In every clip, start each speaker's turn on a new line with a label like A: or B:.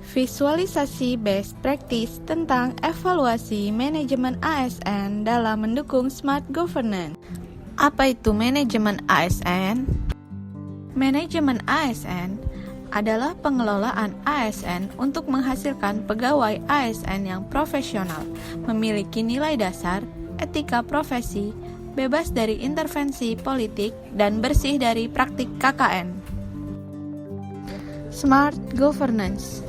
A: Visualisasi best practice tentang evaluasi manajemen ASN dalam mendukung smart governance. Apa itu manajemen ASN? Manajemen ASN adalah pengelolaan ASN untuk menghasilkan pegawai ASN yang profesional, memiliki nilai dasar, etika profesi, bebas dari intervensi politik, dan bersih dari praktik KKN. Smart Governance.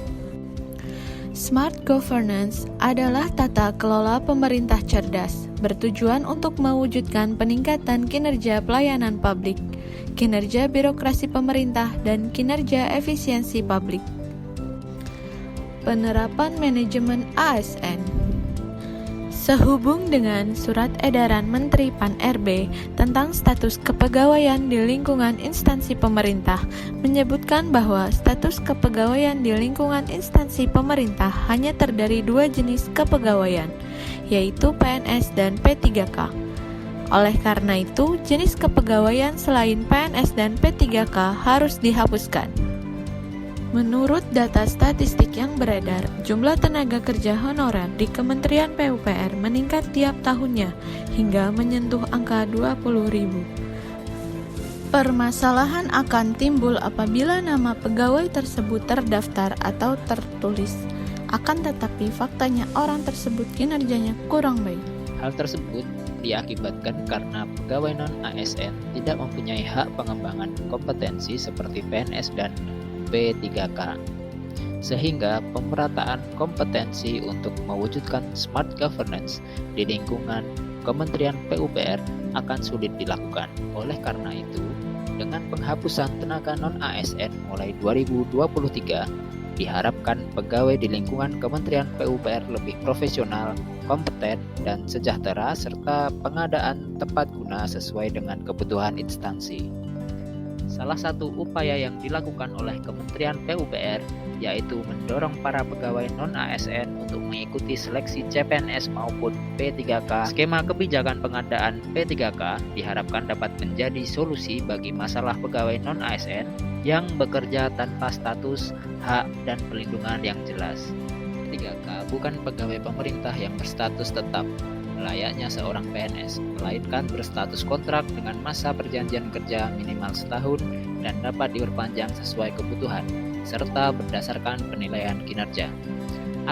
A: Smart governance adalah tata kelola pemerintah cerdas, bertujuan untuk mewujudkan peningkatan kinerja pelayanan publik, kinerja birokrasi pemerintah, dan kinerja efisiensi publik. Penerapan manajemen ASN. Sehubung dengan Surat Edaran Menteri Pan-RB tentang status kepegawaian di lingkungan instansi pemerintah menyebutkan bahwa status kepegawaian di lingkungan instansi pemerintah hanya terdiri dua jenis kepegawaian, yaitu PNS dan P3K. Oleh karena itu, jenis kepegawaian selain PNS dan P3K harus dihapuskan. Menurut data statistik yang beredar, jumlah tenaga kerja honorer di Kementerian PUPR meningkat tiap tahunnya hingga menyentuh angka 20.000. Permasalahan akan timbul apabila nama pegawai tersebut terdaftar atau tertulis. Akan tetapi faktanya orang tersebut kinerjanya kurang baik.
B: Hal tersebut diakibatkan karena pegawai non-ASN tidak mempunyai hak pengembangan kompetensi seperti PNS dan P3K, sehingga pemerataan kompetensi untuk mewujudkan smart governance di lingkungan Kementerian PUPR akan sulit dilakukan. Oleh karena itu, dengan penghapusan tenaga non-ASN mulai 2023, diharapkan pegawai di lingkungan Kementerian PUPR lebih profesional, kompeten, dan sejahtera, serta pengadaan tepat guna sesuai dengan kebutuhan instansi. Salah satu upaya yang dilakukan oleh Kementerian PUPR yaitu mendorong para pegawai non-ASN untuk mengikuti seleksi CPNS maupun P3K. Skema kebijakan pengadaan P3K diharapkan dapat menjadi solusi bagi masalah pegawai non-ASN yang bekerja tanpa status, hak, dan perlindungan yang jelas. P3K bukan pegawai pemerintah yang berstatus tetap layaknya seorang PNS, melainkan berstatus kontrak dengan masa perjanjian kerja minimal setahun dan dapat diperpanjang sesuai kebutuhan, serta berdasarkan penilaian kinerja.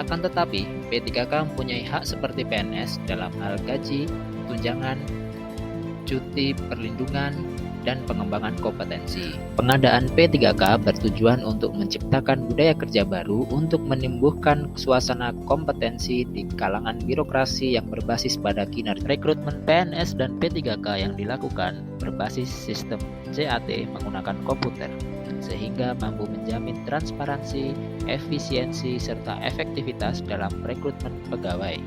B: Akan tetapi, P3K mempunyai hak seperti PNS dalam hal gaji, tunjangan, cuti, perlindungan, dan pengembangan kompetensi. Pengadaan P3K bertujuan untuk menciptakan budaya kerja baru untuk menumbuhkan suasana kompetensi di kalangan birokrasi yang berbasis pada kinerja. Rekrutmen PNS dan P3K yang dilakukan berbasis sistem CAT menggunakan komputer, sehingga mampu menjamin transparansi, efisiensi, serta efektivitas dalam rekrutmen pegawai.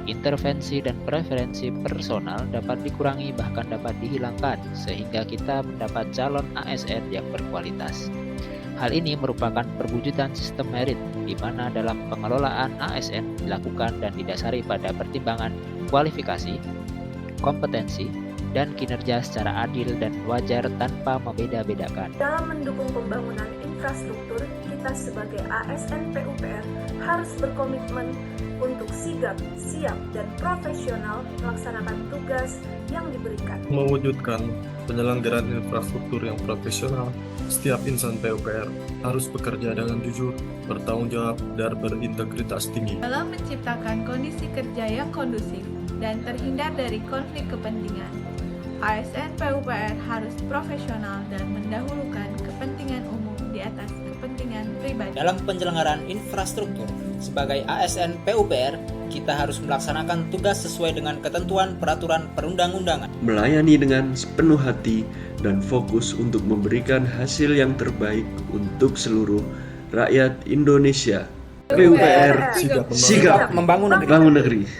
B: Intervensi dan preferensi personal dapat dikurangi bahkan dapat dihilangkan sehingga kita mendapat calon ASN yang berkualitas. Hal ini merupakan perwujudan sistem merit di mana dalam pengelolaan ASN dilakukan dan didasari pada pertimbangan kualifikasi, kompetensi, dan kinerja secara adil dan wajar tanpa membeda-bedakan.
C: Dalam mendukung pembangunan infrastruktur, kita sebagai ASN PUPR harus berkomitmen untuk sigap, siap, dan profesional melaksanakan tugas yang diberikan.
D: Mewujudkan penyelenggaraan infrastruktur yang profesional, setiap insan PUPR harus bekerja dengan jujur, bertanggung jawab, dan berintegritas tinggi.
A: Dalam menciptakan kondisi kerja yang kondusif dan terhindar dari konflik kepentingan, ASN PUPR harus profesional dan mendahulukan kepentingan umum di atas kepentingan pribadi.
E: Dalam penyelenggaraan infrastruktur, sebagai ASN PUPR, kita harus melaksanakan tugas sesuai dengan ketentuan peraturan perundang-undangan.
F: Melayani dengan sepenuh hati dan fokus untuk memberikan hasil yang terbaik untuk seluruh rakyat Indonesia. PUPR sigap membangun negeri.